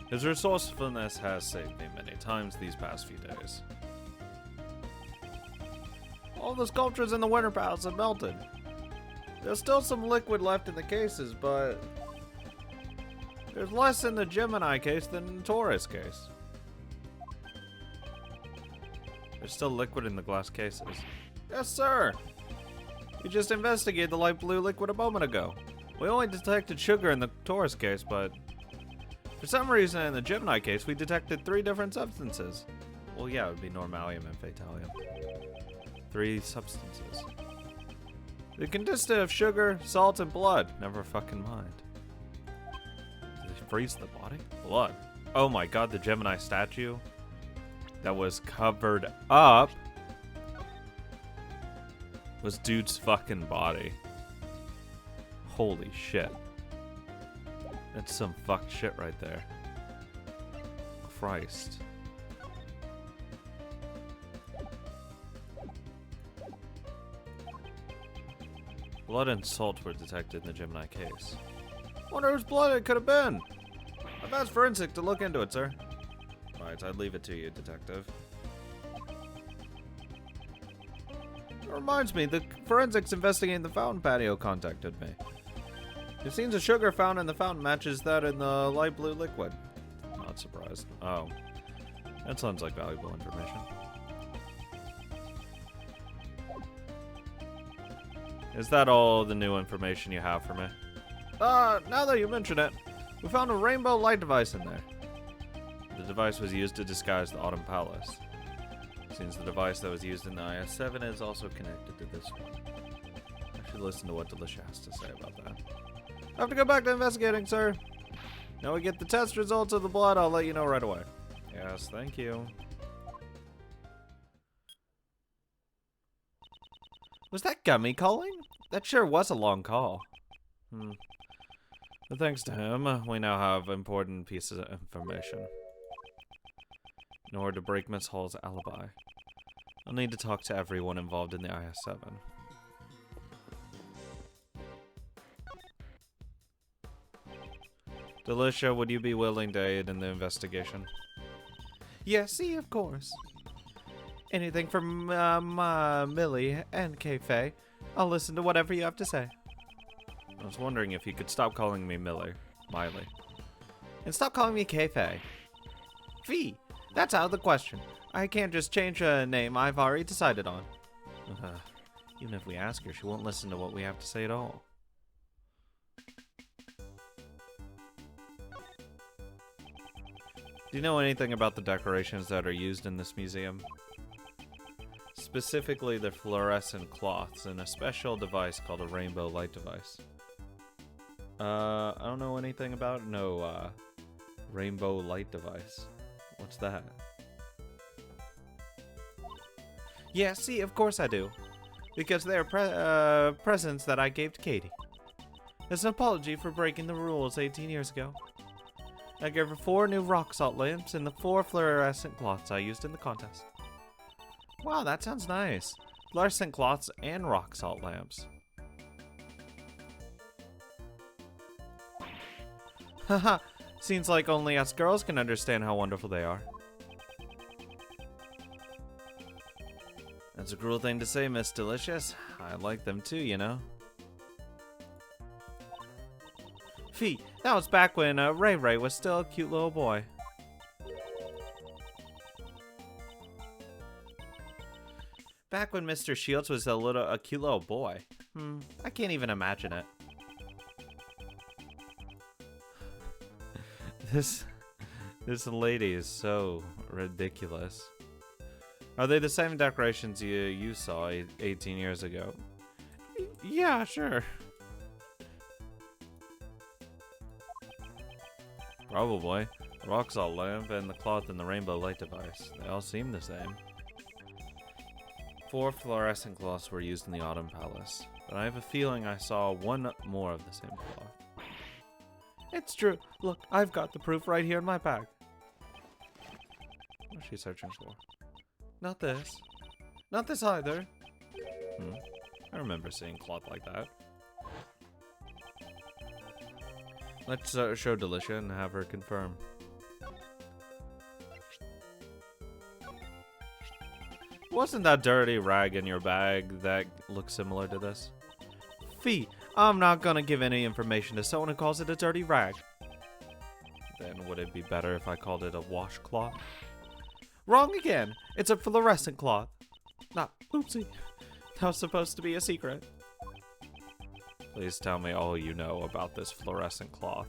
His resourcefulness has saved me many times these past few days. All the sculptures in the Winter Palace have melted. There's still some liquid left in the cases, but there's less in the Gemini case than in the Taurus case. There's still liquid in the glass cases. Yes, sir. We just investigated the light blue liquid a moment ago. We only detected sugar in the Taurus case, but for some reason in the Gemini case, we detected 3 different substances. Well, yeah, it would be normalium and fatalium. 3 substances. They consisted of sugar, salt, and blood. Never fucking mind. Did they freeze the body? Blood. Oh my god, the Gemini statue that was covered up was dude's fucking body. Holy shit. That's some fucked shit right there. Christ. Blood and salt were detected in the Gemini case. Wonder whose blood it could have been. I've asked Forensic to look into it, sir. Right, I'd leave it to you, detective. It reminds me, the forensics investigating the fountain patio contacted me. It seems the sugar found in the fountain matches that in the light blue liquid. Not surprised. Oh. That sounds like valuable information. Is that all the new information you have for me? Now that you mention it, we found a rainbow light device in there. The device was used to disguise the Autumn Palace. Seems the device that was used in the IS-7 is also connected to this one. I should listen to what Delicia has to say about that. I have to go back to investigating, sir. Now we get the test results of the blood, I'll let you know right away. Yes, thank you. Was that Gummy calling? That sure was a long call. But thanks to him, we now have important pieces of information. In order to break Miss Hall's alibi, I'll need to talk to everyone involved in the IS-7. Delicia, would you be willing to aid in the investigation? Yes, see, of course. Anything from Millie and Kay-Faye. I'll listen to whatever you have to say. I was wondering if you could stop calling me Millie. And stop calling me Kay-Faye. Fee, that's out of the question. I can't just change a name I've already decided on. Even if we ask her, she won't listen to what we have to say at all. Do you know anything about the decorations that are used in this museum? Specifically the fluorescent cloths and a special device called a rainbow light device. I don't know anything about it. No, rainbow light device. What's that? Yeah, see, of course I do. Because they are presents that I gave to Katie. As an apology for breaking the rules 18 years ago. I gave her 4 new rock salt lamps and the 4 fluorescent cloths I used in the contest. Wow, that sounds nice. Fluorescent cloths and rock salt lamps. Haha, seems like only us girls can understand how wonderful they are. That's a cruel thing to say, Miss Delicious. I like them too, you know. Fee, that was back when Ray Ray was still a cute little boy. Back when Mr. Shields was a cute little boy. I can't even imagine it. This lady is so ridiculous. Are they the same decorations you saw 18 years ago? Yeah, sure. Probably. The rock salt lamp and the cloth and the rainbow light device. They all seem the same. 4 fluorescent cloths were used in the Autumn Palace, but I have a feeling I saw 1 more of the same cloth. It's true. Look, I've got the proof right here in my bag. What is she searching for? Not this. Not this either. I remember seeing cloth like that. Let's show Delicia and have her confirm. Wasn't that dirty rag in your bag that looks similar to this? Fee, I'm not gonna give any information to someone who calls it a dirty rag. Then would it be better if I called it a washcloth? Wrong again! It's a fluorescent cloth. Nah, oopsie. That was supposed to be a secret. Please tell me all you know about this fluorescent cloth.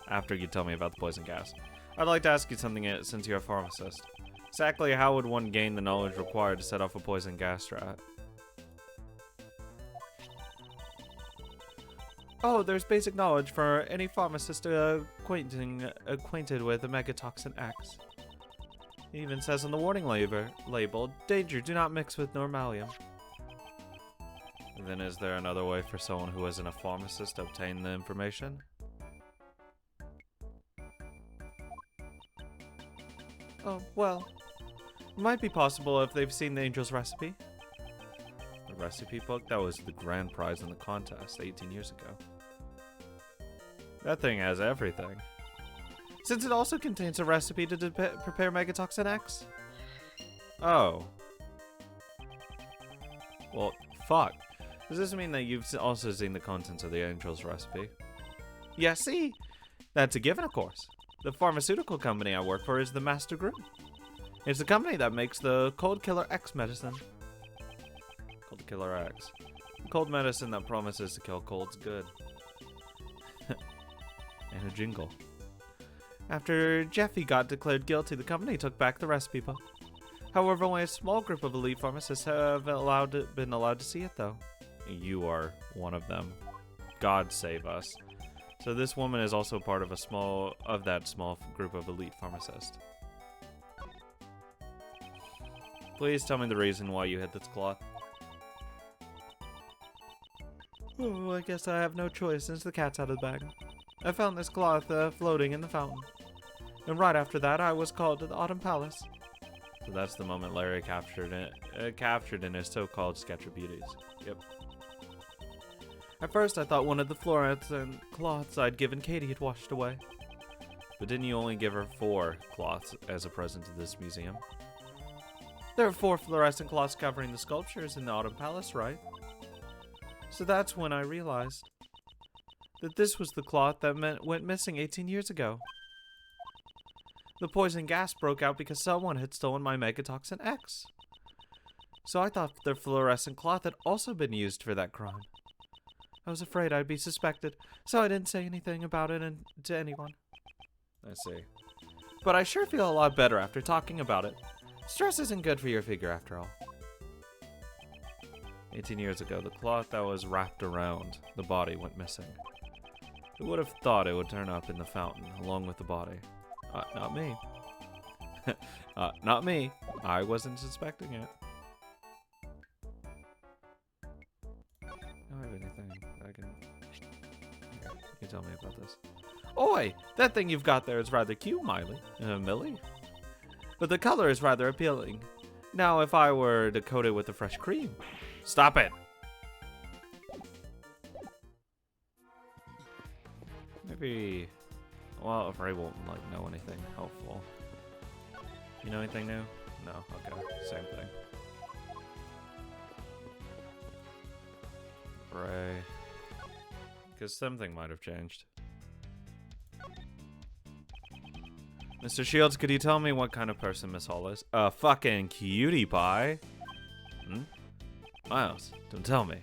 After you tell me about the poison gas. I'd like to ask you something since you're a pharmacist. Exactly how would one gain the knowledge required to set off a poison gas strat? Oh, there's basic knowledge for any pharmacist acquainted with the Megatoxin X. It even says on the warning label, danger, do not mix with normalium. And then is there another way for someone who isn't a pharmacist to obtain the information? Oh, well, it might be possible if they've seen the Angel's recipe. The recipe book? That was the grand prize in the contest 18 years ago. That thing has everything. Since it also contains a recipe to prepare Megatoxin X? Oh. Well, fuck. Does this mean that you've also seen the contents of the Angel's recipe? Yeah, see? That's a given, of course. The pharmaceutical company I work for is the Master Group. It's the company that makes the Cold Killer X medicine. Cold Killer X. Cold medicine that promises to kill colds good. And a jingle. After Jeffy got declared guilty, the company took back the recipe book. However, only a small group of elite pharmacists have been allowed to see it, though. You are one of them. God save us. So this woman is also part of that small group of elite pharmacists. Please tell me the reason why you hid this cloth. Oh, I guess I have no choice since the cat's out of the bag. I found this cloth floating in the fountain. And right after that, I was called to the Autumn Palace. So that's the moment Larry captured in his so-called sketch of beauties. Yep. At first, I thought one of the fluorescent cloths I'd given Katie had washed away. But didn't you only give her 4 cloths as a present to this museum? There are 4 fluorescent cloths covering the sculptures in the Autumn Palace, right? So that's when I realized that this was the cloth that went missing 18 years ago. The poison gas broke out because someone had stolen my Megatoxin X. So I thought the fluorescent cloth had also been used for that crime. I was afraid I'd be suspected, so I didn't say anything about it to anyone. I see. But I sure feel a lot better after talking about it. Stress isn't good for your figure after all. 18 years ago, the cloth that was wrapped around the body went missing. Who would have thought it would turn up in the fountain along with the body? Not me. Not me. I wasn't suspecting it. I don't have anything that I can... Here, you tell me about this. Oi! That thing you've got there is rather cute, Millie. But the color is rather appealing. Now, if I were to coat it with a fresh cream... Stop it! Maybe... Well, Ray won't, know anything helpful. You know anything new? No, okay. Same thing. Ray... Because something might have changed. Mr. Shields, could you tell me what kind of person Miss Hall is? A fucking cutie pie? Hmm? Miles, don't tell me.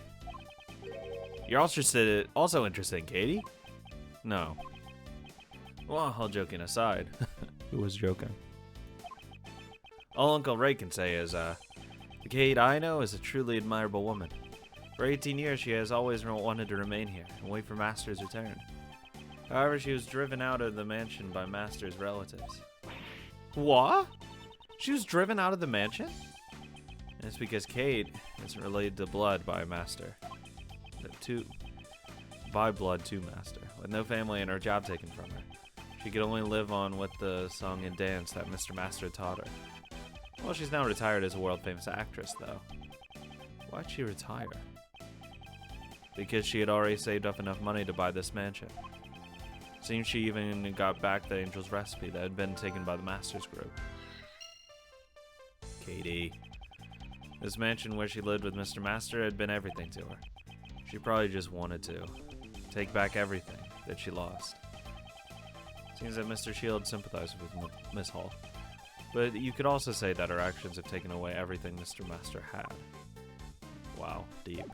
You're also interested in Katie? No. Well, all joking aside. Who was joking? All Uncle Ray can say is, the Kate I know is a truly admirable woman. For 18 years, she has always wanted to remain here and wait for Master's return. However, she was driven out of the mansion by Master's relatives. What? She was driven out of the mansion? And it's because Kate isn't related to blood by Master. By blood to Master, with no family and her job taken from her. She could only live on with the song and dance that Mr. Master taught her. Well, she's now retired as a world-famous actress, though. Why'd she retire? Because she had already saved up enough money to buy this mansion. Seems she even got back the Angel's recipe that had been taken by the Master's group. Katie. This mansion where she lived with Mr. Master had been everything to her. She probably just wanted to take back everything that she lost. Seems that Mr. Shield sympathized with Miss Hall. But you could also say that her actions have taken away everything Mr. Master had. Wow, deep.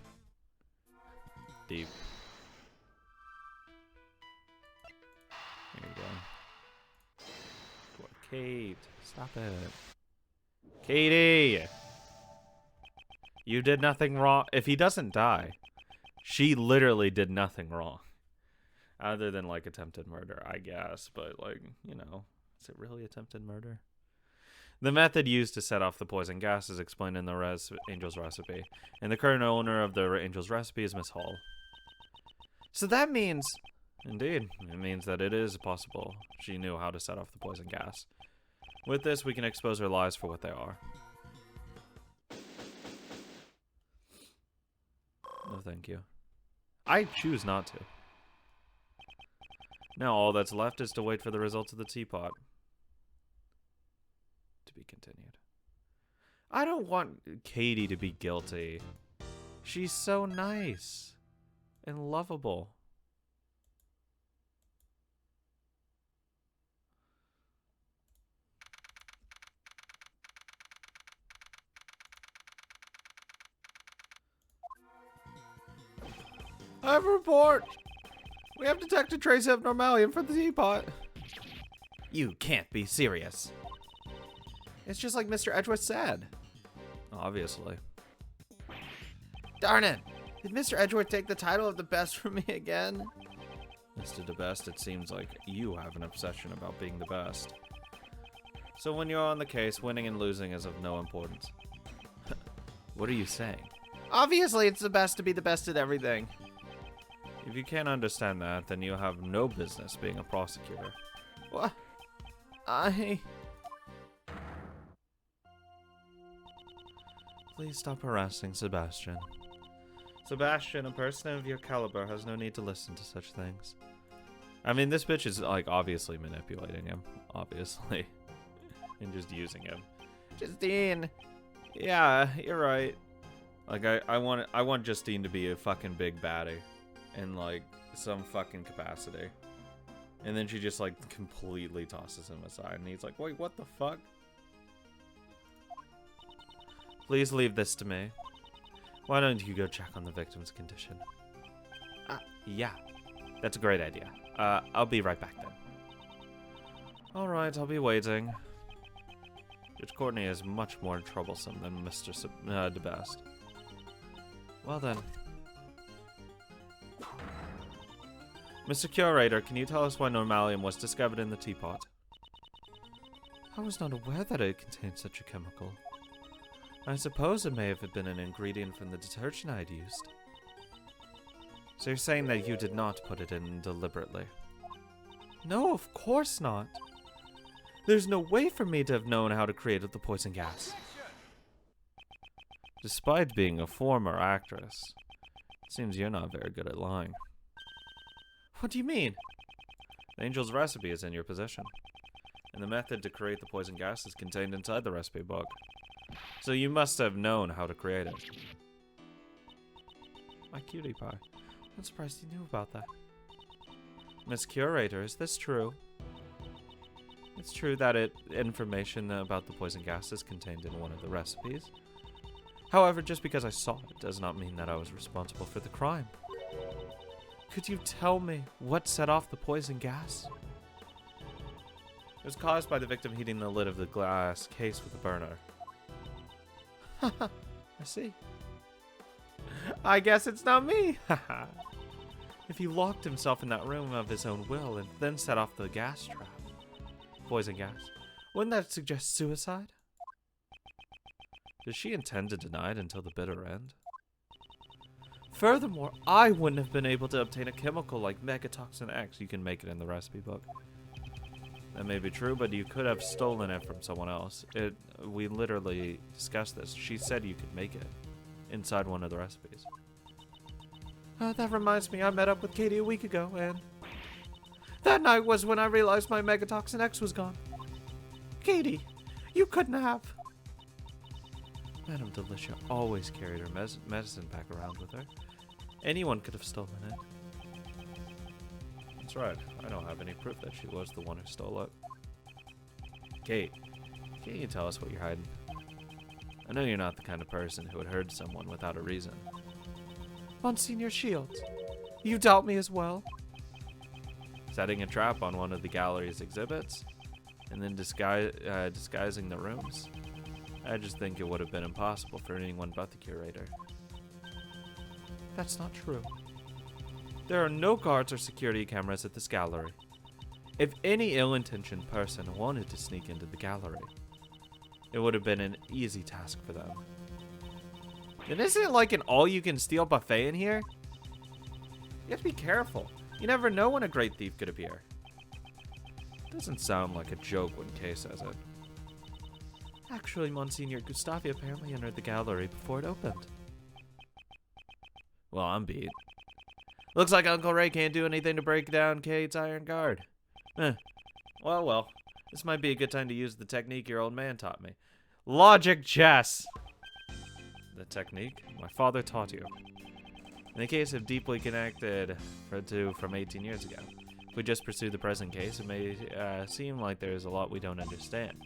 Deep. There you go. Poor Kate. Stop it. Katie! You did nothing wrong. If he doesn't die, she literally did nothing wrong. Other than, like, attempted murder, I guess. But, like, you know, is it really attempted murder? The method used to set off the poison gas is explained in the Angel's recipe. And the current owner of the Angel's recipe is Miss Hall. So that means... Indeed, it means that it is possible she knew how to set off the poison gas. With this, we can expose her lies for what they are. No, thank you. I choose not to. Now all that's left is to wait for the results of the teapot. To be continued. I don't want Katie to be guilty. She's so nice and lovable. I have a report. We have detected trace abnormality for the teapot. You can't be serious. It's just like Mr. Edgeworth said. Obviously. Darn it! Did Mr. Edgeworth take the title of the best from me again? Mr. the Best, it seems like you have an obsession about being the best. So when you're on the case, winning and losing is of no importance. What are you saying? Obviously, it's the best to be the best at everything. If you can't understand that, then you have no business being a prosecutor. What? Please stop harassing Sebastian. Sebastian, a person of your caliber, has no need to listen to such things. I mean, this bitch is, like, obviously manipulating him. Obviously. And just using him. Justine! Yeah, you're right. Like, I want Justine to be a fucking big baddie. In, like, some fucking capacity. And then she just, like, completely tosses him aside. And he's like, wait, what the fuck? Please leave this to me. Why don't you go check on the victim's condition? Yeah. That's a great idea. I'll be right back then. Alright, I'll be waiting. Judge Courtney is much more troublesome than Mr. DeBest. Well then. Mr. Curator, can you tell us why normalium was discovered in the teapot? I was not aware that it contained such a chemical. I suppose it may have been an ingredient from the detergent I had used. So you're saying that you did not put it in deliberately? No, of course not. There's no way for me to have known how to create the poison gas. Despite being a former actress, it seems you're not very good at lying. What do you mean? The Angel's recipe is in your possession, and the method to create the poison gas is contained inside the recipe book. So you must have known how to create it. My cutie pie. I'm surprised you knew about that. Miss Curator, is this true? It's true that information about the poison gas is contained in one of the recipes. However, just because I saw it does not mean that I was responsible for the crime. Could you tell me what set off the poison gas? It was caused by the victim heating the lid of the glass case with a burner. Haha, I see. I guess it's not me. Haha. If he locked himself in that room of his own will and then set off the gas trap, poison gas, wouldn't that suggest suicide? Does she intend to deny it until the bitter end? Furthermore, I wouldn't have been able to obtain a chemical like Megatoxin X. You can make it in the recipe book. That may be true, but you could have stolen it from someone else. We literally discussed this. She said you could make it inside one of the recipes. That reminds me, I met up with Katie a week ago, and that night was when I realized my Megatoxin X was gone. Katie, you couldn't have. Madame Delicia always carried her medicine pack around with her. Anyone could have stolen it. That's right. I don't have any proof that she was the one who stole it. Kate, can you tell us what you're hiding? I know you're not the kind of person who would hurt someone without a reason. Monsignor Shields, you doubt me as well? Setting a trap on one of the gallery's exhibits, and then disguising the rooms? I just think it would have been impossible for anyone but the curator. That's not true. There are no guards or security cameras at this gallery. If any ill-intentioned person wanted to sneak into the gallery, it would have been an easy task for them. And isn't it like an all-you-can-steal buffet in here? You have to be careful. You never know when a great thief could appear. Doesn't sound like a joke when Kay says it. Actually, Monsignor Gustavi apparently entered the gallery before it opened. Well, I'm beat. Looks like Uncle Ray can't do anything to break down Kate's iron guard. Well. This might be a good time to use the technique your old man taught me. Logic chess! The technique my father taught you. In the case of deeply connected from 18 years ago, if we just pursue the present case, it may seem like there's a lot we don't understand.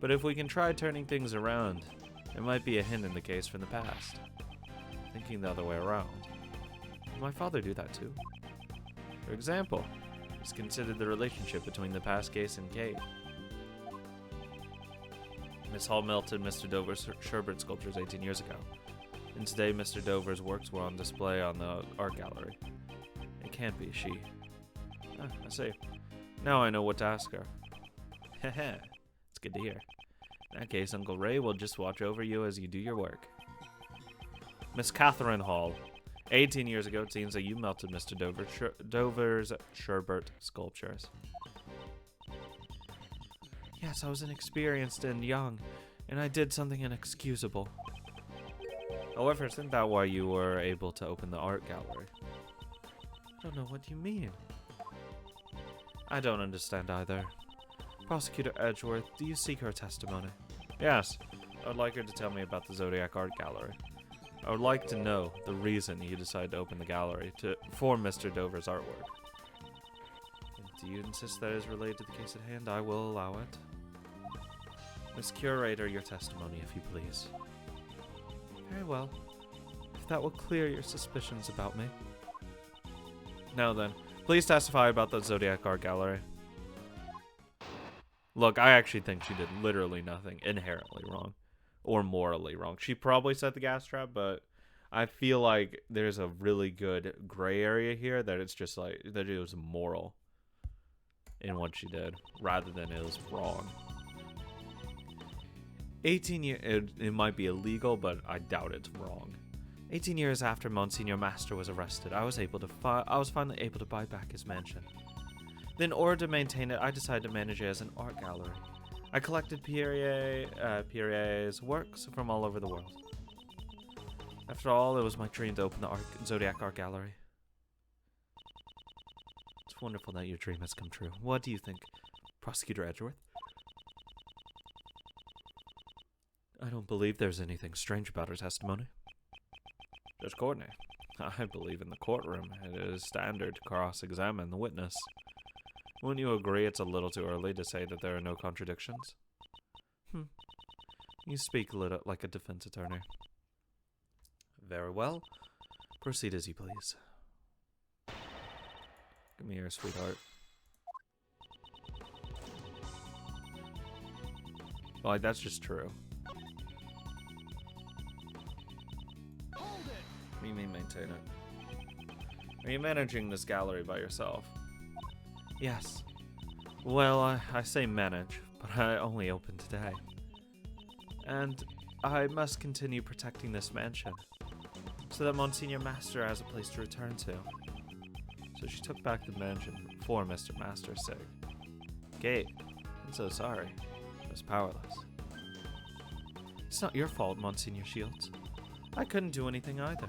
But if we can try turning things around, there might be a hint in the case from the past. Thinking the other way around. Did my father do that too? For example, he's considered the relationship between the past case and Kate. Miss Hall melted Mr. Dover's sherbet sculptures 18 years ago, and today Mr. Dover's works were on display on the art gallery. It can't be she. I see. Now I know what to ask her. Heh. It's good to hear. In that case, Uncle Ray will just watch over you as you do your work. Miss Catherine Hall. 18 years ago, it seems that you melted Mr. Dover's sherbet sculptures. Yes, I was inexperienced and young, and I did something inexcusable. However, isn't that why you were able to open the art gallery? I don't know what you mean. I don't understand either. Prosecutor Edgeworth, do you seek her testimony? Yes, I would like her to tell me about the Zodiac Art Gallery. I would like to know the reason you decided to open the gallery for Mr. Dover's artwork. Do you insist that is related to the case at hand? I will allow it. Miss Curator, your testimony, if you please. Very well. If that will clear your suspicions about me. Now then, please testify about the Zodiac Art Gallery. Look, I actually think she did literally nothing inherently wrong. Or morally wrong. She probably set the gas trap, but I feel like there's a really good gray area here that it's just like, that it was moral in what she did, rather than it was wrong. 18 years, it might be illegal, but I doubt it's wrong. 18 years after Monsignor Master was arrested, I was finally able to buy back his mansion. Then in order to maintain it, I decided to manage it as an art gallery. I collected Pierre's works from all over the world. After all, it was my dream to open the Zodiac Art Gallery. It's wonderful that your dream has come true. What do you think, Prosecutor Edgeworth? I don't believe there's anything strange about her testimony. Judge Courtney, I believe in the courtroom it is standard to cross-examine the witness. Wouldn't you agree it's a little too early to say that there are no contradictions? You speak like a defense attorney. Very well. Proceed as you please. Come here, sweetheart. Like, that's just true. Hold it. What do you mean maintain it? Are you managing this gallery by yourself? Yes. Well, I say manage, but I only opened today. And I must continue protecting this mansion, so that Monsignor Master has a place to return to. So she took back the mansion for Mr. Master's sake. Kate, I'm so sorry. I was powerless. It's not your fault, Monsignor Shields. I couldn't do anything either.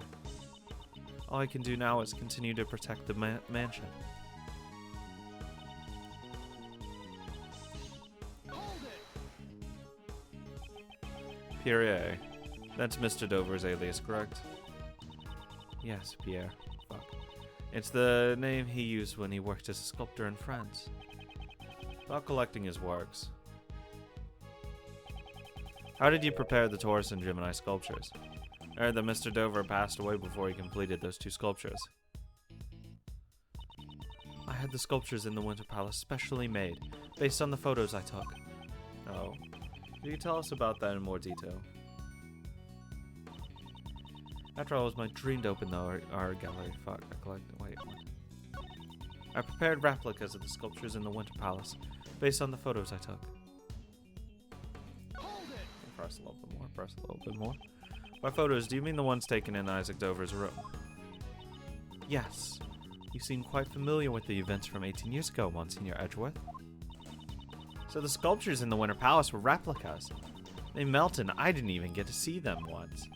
All I can do now is continue to protect the mansion. Pierre, That's Mr. Dover's alias, correct? Yes, Pierre. Fuck. It's the name he used when he worked as a sculptor in France. About collecting his works. How did you prepare the Taurus and Gemini sculptures? I heard that Mr. Dover passed away before he completed those two sculptures. I had the sculptures in the Winter Palace specially made, based on the photos I took. Oh. Can you tell us about that in more detail? After all, it was my dream to open the art gallery. Fuck, wait, what? I prepared replicas of the sculptures in the Winter Palace, based on the photos I took. Press a little bit more, press a little bit more. By photos, do you mean the ones taken in Isaac Dover's room? Yes. You seem quite familiar with the events from 18 years ago, Monsignor Edgeworth. So the sculptures in the Winter Palace were replicas. They melted and I didn't even get to see them once.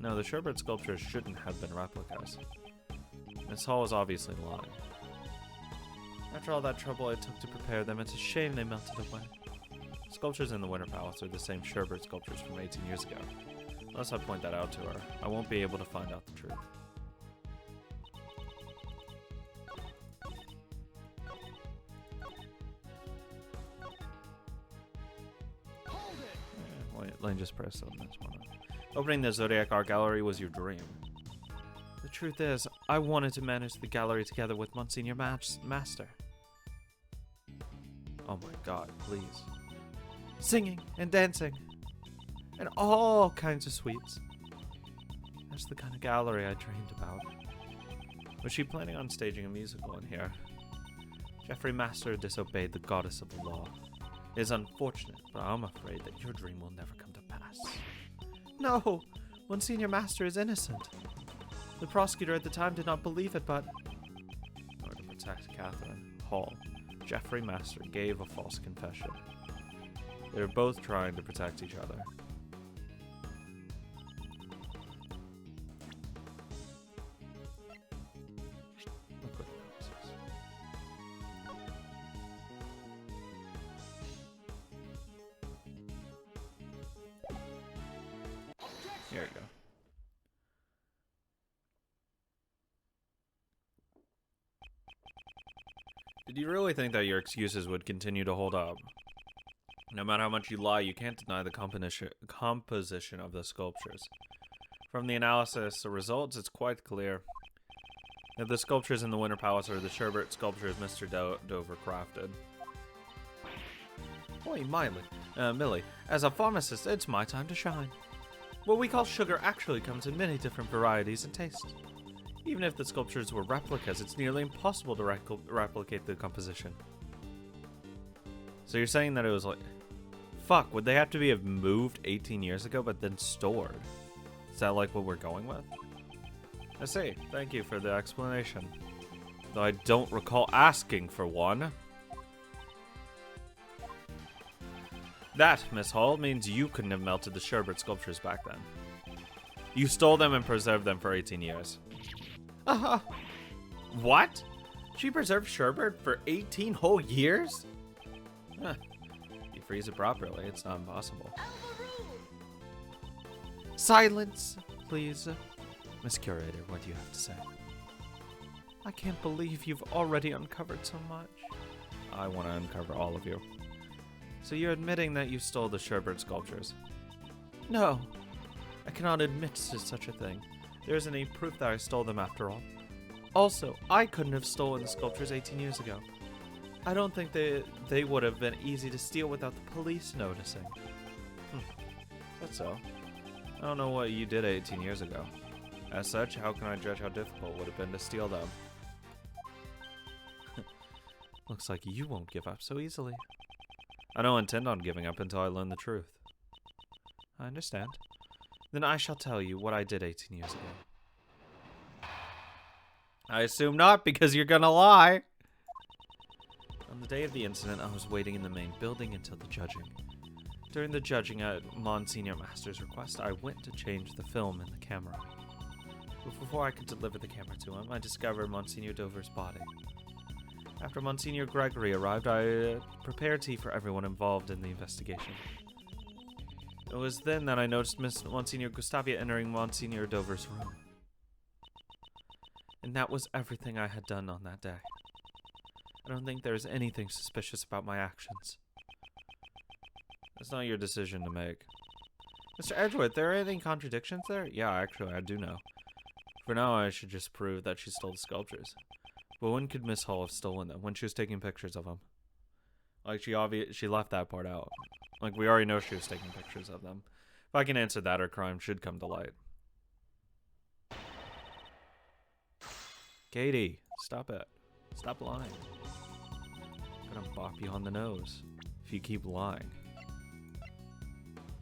No, the Sherbert sculptures shouldn't have been replicas. Miss Hall is obviously lying. After all that trouble I took to prepare them, it's a shame they melted away. Sculptures in the Winter Palace are the same Sherbert sculptures from 18 years ago. Unless I point that out to her, I won't be able to find out the truth. Wait, let me just press on this one. Opening the Zodiac Art Gallery was your dream. The truth is, I wanted to manage the gallery together with Monsignor Master. Oh my god, please. Singing and dancing. And all kinds of sweets. That's the kind of gallery I dreamed about. Was she planning on staging a musical in here? Jeffrey Master disobeyed the goddess of the law. It is unfortunate, but I'm afraid that your dream will never come to pass. No! Monsignor Master is innocent. The prosecutor at the time did not believe it, but... In order to protect Catherine Hall, Jeffrey Master gave a false confession. They were both trying to protect each other. Here you go. Did you really think that your excuses would continue to hold up? No matter how much you lie, you can't deny the composition of the sculptures. From the analysis, the results, it's quite clear that the sculptures in the Winter Palace are the Sherbert sculptures Mr. Dover crafted. Oi, Millie, as a pharmacist, it's my time to shine. What we call sugar actually comes in many different varieties and tastes. Even if the sculptures were replicas, it's nearly impossible to replicate the composition. So you're saying that it was like... Fuck, would they have to have moved 18 years ago but then stored? Is that like what we're going with? I see. Thank you for the explanation. Though I don't recall asking for one. That, Miss Hall, means you couldn't have melted the Sherbert sculptures back then. You stole them and preserved them for 18 years. What? She preserved Sherbert for 18 whole years? Huh. If you freeze it properly, it's not impossible. Silence, please. Miss Curator, what do you have to say? I can't believe you've already uncovered so much. I want to uncover all of you. So you're admitting that you stole the Sherbert sculptures? No. I cannot admit to such a thing. There isn't any proof that I stole them after all. Also, I couldn't have stolen the sculptures 18 years ago. I don't think they would have been easy to steal without the police noticing. That's so. I don't know what you did 18 years ago. As such, how can I judge how difficult it would have been to steal them? Looks like you won't give up so easily. I don't intend on giving up until I learn the truth. I understand. Then I shall tell you what I did 18 years ago. I assume not, because you're gonna lie. On the day of the incident, I was waiting in the main building until the judging. During the judging at Monsignor Master's request, I went to change the film in the camera. But before I could deliver the camera to him, I discovered Monsignor Dover's body. After Monsignor Gregory arrived, I prepared tea for everyone involved in the investigation. It was then that I noticed Monsignor Gustavia entering Monsignor Dover's room. And that was everything I had done on that day. I don't think there is anything suspicious about my actions. It's not your decision to make. Mr. Edgeworth, there are any contradictions there? Yeah, actually, I do know. For now, I should just prove that she stole the sculptures. But when could Miss Hall have stolen them? When she was taking pictures of them? Like, she left that part out. Like, we already know she was taking pictures of them. If I can answer that, her crime should come to light. Katie, stop it. Stop lying. I'm gonna bop you on the nose if you keep lying.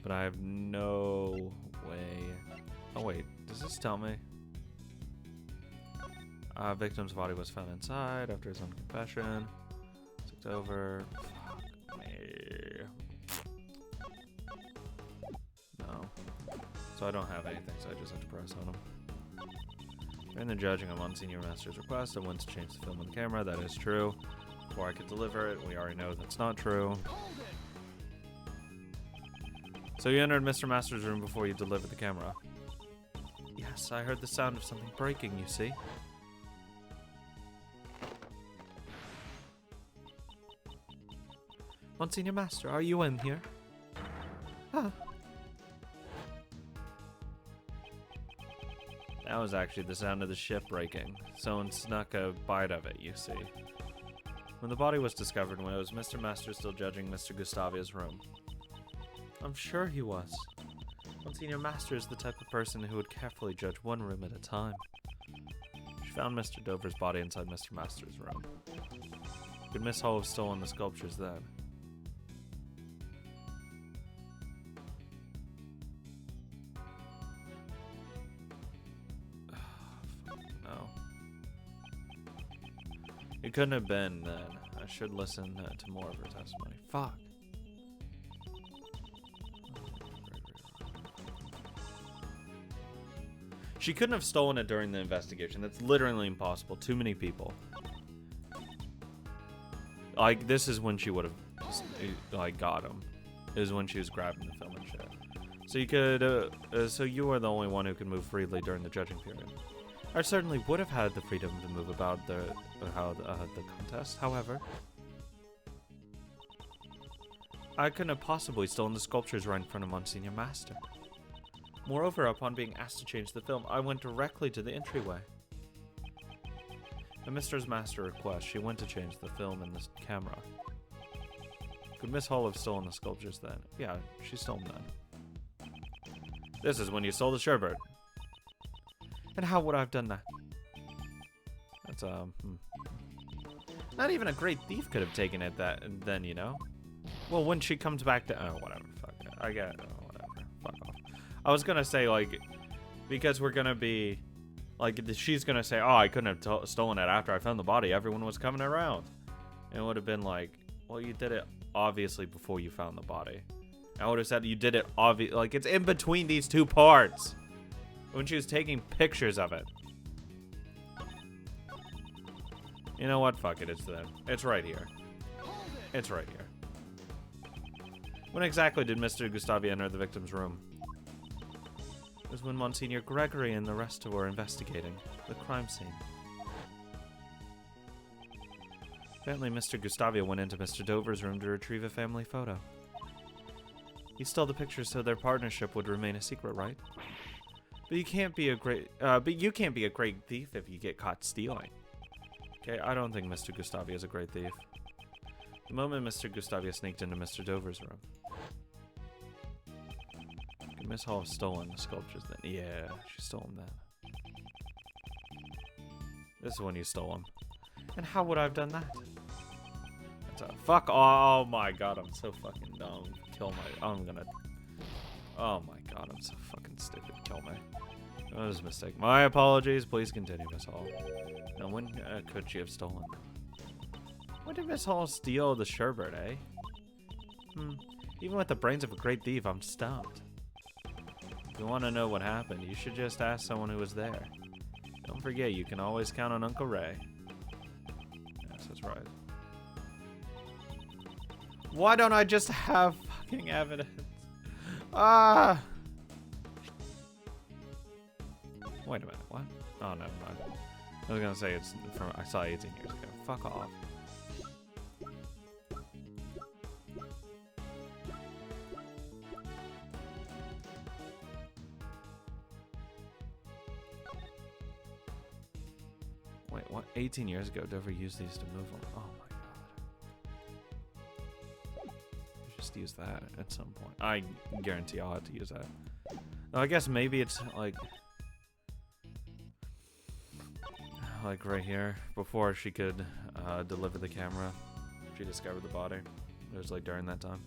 But I have no way. Oh wait, does this tell me? Victim's body was found inside after his own confession. Looked over. Fuck me. No. So I don't have anything, so I just have to press on them. During the judging of Monsignor Master's request, I went to change the film on the camera. That is true. Before I could deliver it, we already know that's not true. So you entered Mr. Master's room before you delivered the camera? Yes, I heard the sound of something breaking, you see. Monsignor Master, are you in here? Ah. That was actually the sound of the ship breaking. Someone snuck a bite of it, you see. When the body was discovered, when it was Mr. Master still judging Mr. Gustavia's room. I'm sure he was. Monsignor Master is the type of person who would carefully judge one room at a time. She found Mr. Dover's body inside Mr. Master's room. Could Miss Hall have stolen the sculptures then? No. It couldn't have been then. I should listen to more of her testimony. Fuck. She couldn't have stolen it during the investigation. That's literally impossible. Too many people. Like, this is when she would have, like, got him. Is when she was grabbing the film and shit. So you could, so you are the only one who could move freely during the judging period. I certainly would have had the freedom to move about the contest. However, I couldn't have possibly stolen the sculptures right in front of Monsignor Master. Moreover, upon being asked to change the film, I went directly to the entryway. At Mr. Master's request, she went to change the film and the camera. Could Miss Hall have stolen the sculptures then? Yeah, she stole them then. This is when you stole the sherbet. And how would I have done that? That's, Not even a great thief could have taken it then, you know? Well, when she comes back to... Oh, whatever. Fuck it. I get it. Oh, whatever. Fuck off. I was gonna say, like... Because we're gonna be... Like, she's gonna say, oh, I couldn't have stolen it after I found the body. Everyone was coming around. And it would have been like... Well, you did it obviously before you found the body. I would have said you did it obvious... Like, it's in between these two parts. When she was taking pictures of it. You know what? Fuck it. It's there. It's right here. It's right here. When exactly did Mr. Gustavia enter the victim's room? It was when Monsignor Gregory and the rest were investigating the crime scene. Apparently, Mr. Gustavia went into Mr. Dover's room to retrieve a family photo. He stole the pictures so their partnership would remain a secret, right? But you can't be a great thief if you get caught stealing. Okay, I don't think Mr. Gustavia is a great thief. The moment Mr. Gustavia sneaked into Mr. Dover's room. Could Miss Hall have stolen the sculptures then? Yeah, she stole them then. This is when you stole them. And how would I have done that? That's a fuck. Oh my god, I'm so fucking dumb. Kill my. I'm gonna. Oh my god, I'm so fucking stupid. Kill me. That was a mistake. My apologies. Please continue, Miss Hall. Now, when could she have stolen? When did Miss Hall steal the sherbet, eh? Even with the brains of a great thief, I'm stumped. If you want to know what happened, you should just ask someone who was there. Don't forget, you can always count on Uncle Ray. Yes, that's right. Why don't I just have fucking evidence? Ah! Wait a minute, what? Oh, never mind. I was gonna say it's from I saw 18 years ago. Fuck off. Wait, what? 18 years ago, Dover used these to move them. Oh my god. Just use that at some point. I guarantee I'll have to use that. Oh, I guess maybe it's like right here before she could deliver the camera. She discovered the body. It was like during that time.